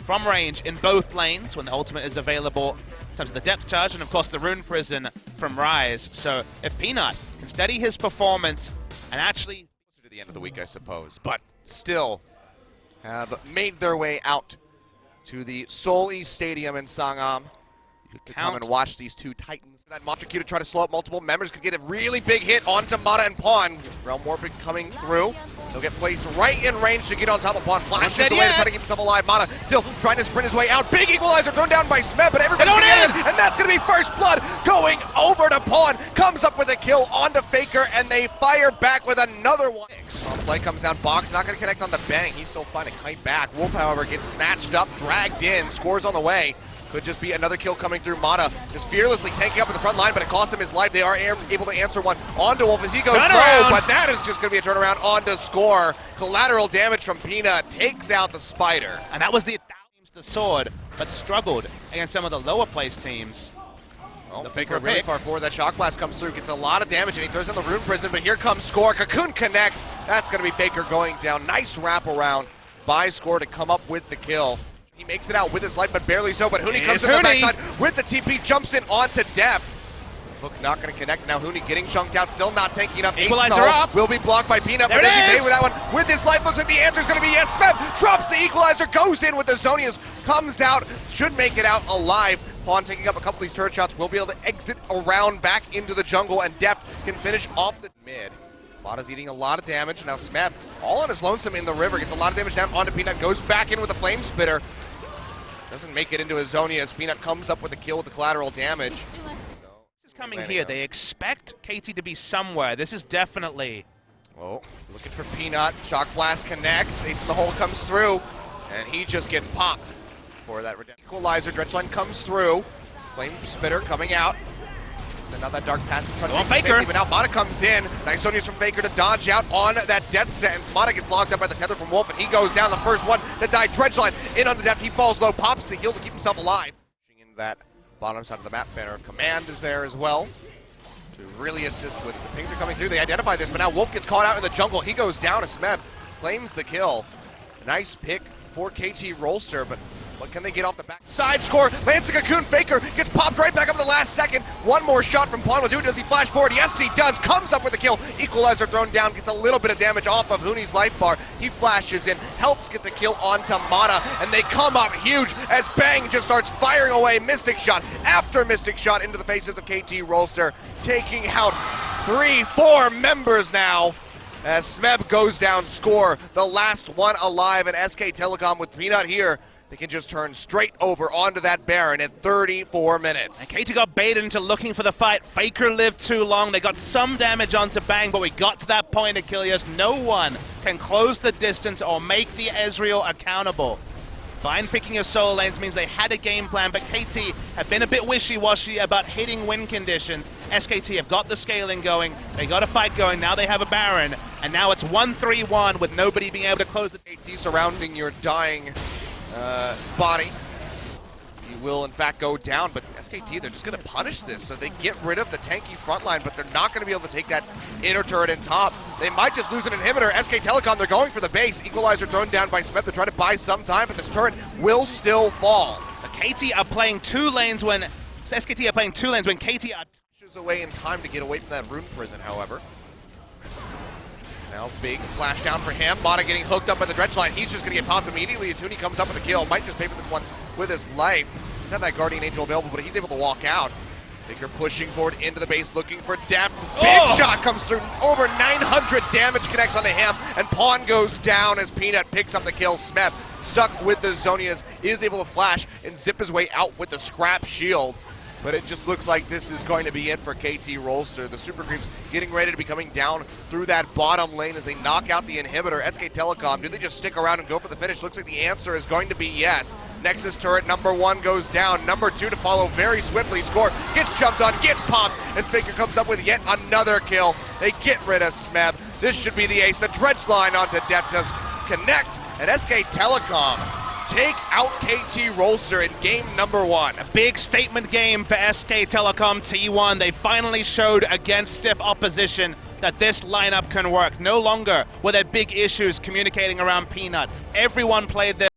from range in both lanes when the ultimate is available in terms of the depth charge, and of course the Rune Prison from Rise. So if Peanut can steady his performance and actually to the end of the week, I suppose, but still have made their way out to the Seoul East Stadium in Sangam. You could come and watch these two titans. That Monster Q to try to slow up multiple members could get a really big hit onto Mata and Pawn. Realm Warping coming through. He'll get placed right in range to get on top of Pawn. Flashes away to try to keep himself alive. Mata still trying to sprint his way out. Big equalizer thrown down by Smeb, but everybody's in, and that's going to be first blood going over to Pawn. Comes up with a kill onto Faker, and they fire back with another one. Play comes down, Box not going to connect on the bang. He's still finding kite back. Wolf, however, gets snatched up, dragged in, scores on the way. Could just be another kill coming through. Mata just fearlessly tanking up at the front line, but it costs him his life. They are able to answer one onto Wolf as he goes low, but that is just going to be a turnaround onto Score. Collateral damage from Peanut takes out the Spider. And that was the sword, but struggled against some of the lower place teams. Oh, Faker really far forward. That Shock Blast comes through, gets a lot of damage, and he throws in the Rune Prison, but here comes Score. Cocoon connects. That's going to be Faker going down. Nice wraparound by Score to come up with the kill. He makes it out with his life, but barely so. But Huni comes in the backside with the TP, jumps in onto Def. Hook not going to connect. Now Huni getting chunked out, still not tanking enough. Equalizer up. Will be blocked by Peanut, but does he pay with that one? With his life, looks like the answer is going to be yes. Smeb drops the equalizer, goes in with the Zonias, comes out, should make it out alive. Pawn taking up a couple of these turret shots, will be able to exit around back into the jungle, and Def can finish off the mid. Mata's eating a lot of damage. Now Smeb, all on his lonesome in the river, gets a lot of damage down onto Peanut, goes back in with a Flame Spitter. Doesn't make it into a Zonia as Peanut comes up with a kill with the collateral damage. This is coming here. They expect KT to be somewhere. This is definitely... Oh, looking for Peanut. Shock Blast connects. Ace in the hole comes through, and he just gets popped for that equalizer. Dredgeline comes through. Flame Spitter coming out. Now that Dark Passage trying to make Faker. Safety, but now Mata comes in. Nice Sonia's from Faker to dodge out on that death sentence. Mata gets locked up by the tether from Wolf, and he goes down. The first one that died. Dredgeline in on the depth. He falls low, pops the heal to keep himself alive. In that bottom side of the map banner, Command is there as well to really assist with the pings are coming through. They identify this, but now Wolf gets caught out in the jungle. He goes down as Smeb claims the kill. Nice pick for KT Rolster, but what can they get off the back side? Score, lands a Cocoon. Faker gets popped right back up in the last second. One more shot from Pawn will do it. Does he flash forward? Yes, he does. Comes up with a kill. Equalizer thrown down, gets a little bit of damage off of Huni's life bar. He flashes in, helps get the kill onto Mata, and they come up huge as Bang just starts firing away Mystic Shot after Mystic Shot into the faces of KT Rolster, taking out 3-4 members now. As Smeb goes down. Score, the last one alive, and SK Telecom with Peanut here. They can just turn straight over onto that Baron at 34 minutes. And KT got baited into looking for the fight. Faker lived too long. They got some damage onto Bang, but we got to that point, Achilles. No one can close the distance or make the Ezreal accountable. Vine picking his solo lanes means they had a game plan, but KT have been a bit wishy-washy about hitting win conditions. SKT have got the scaling going, they got a fight going, now they have a Baron, and now it's 1-3-1 with nobody being able to close the... KT surrounding your dying body. He will in fact go down, but SKT, they're just going to punish this, so they get rid of the tanky front line, but they're not going to be able to take that inner turret in top. They might just lose an inhibitor. SK Telecom, they're going for the base. Equalizer thrown down by Smith. They're trying to buy some time, but this turret will still fall. The KT are playing two lanes when... SKT are playing two lanes when KT are... Pushes away in time to get away from that Rune Prison, however. Now big flash down for him. Mata getting hooked up by the Dredgeline. He's just going to get popped immediately as Huni comes up with a kill. Might just pay for this one with his life. He's had that Guardian Angel available, but he's able to walk out. Faker pushing forward into the base, looking for depth. Big shot comes through. Over 900 damage connects onto him, and Pawn goes down as Peanut picks up the kill. Smeb, stuck with the Zonias, is able to flash and zip his way out with the scrap shield. But it just looks like this is going to be it for KT Rolster. The Super Creeps getting ready to be coming down through that bottom lane as they knock out the inhibitor. SK Telecom, do they just stick around and go for the finish? Looks like the answer is going to be yes. Nexus turret number 1 goes down. Number 2 to follow very swiftly. Score gets jumped on, gets popped as Faker comes up with yet another kill. They get rid of Smeb. This should be the ace. The dredge line onto Deptas connect, and SK Telecom take out KT Rolster in game number 1. A big statement game for SK Telecom T1. They finally showed against stiff opposition that this lineup can work. No longer were there big issues communicating around Peanut. Everyone played their